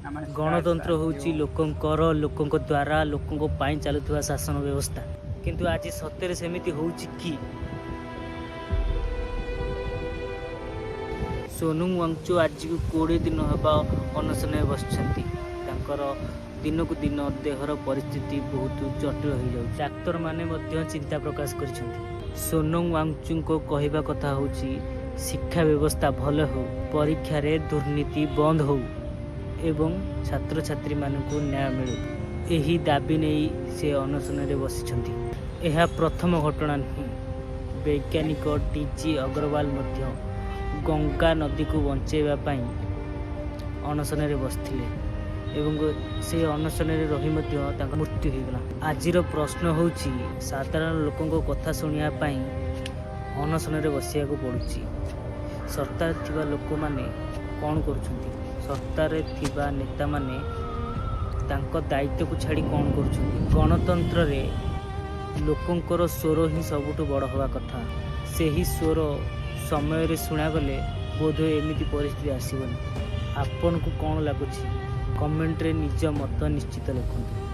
गणतंत्र होउची लोकंक द्वारा लोकंक पाई चलुवा शासन व्यवस्था किंतु आज सत्य सेमिति होउची कि सोनम वांगचुक आज 20 दिन हवा अनशन बसछंती। दिन को दिन देहर परिस्थिति बहुत जटिल हो जाउछ। डाक्तर माने मध्य चिंता प्रकाश कर सोनम वांगचुक को कहवा कथा होउची शिक्षा व्यवस्था भल हो, परीक्षा रे दुर्नीति बंद हो एवं छात्र छात्री मानक न्याय मिलू यही दाबी नहीं से अनशन रे बसिछंती। यह प्रथम घटना नहीं। वैज्ञानिक टीजी अग्रवाल मध्य गंगा नदी को बंचेवा पाई अनशन रे बसथिले एवं से अनशन रे रही मध्य तांका मृत्यु हो गला। आजिर प्रश्न होउची साधारण लोकंक कथा सुनिया पाई अनशन रे बसिया को पड़ुची। सरकार थिबा लोक माने कौन करुछंती? सरकार थिबा नेता माने तांको दायित्व को छाड़ी कौन करुछंती? गणतंत्र रे लोकंकर स्वर ही सबुठ बड़ हवा कथा। से ही स्वर समय रे सुना गले बोध एमिति परिस्थिति आसीबनी। आपन को कौन लागुची? कमेंट रे निज मत निश्चित लिखंतु।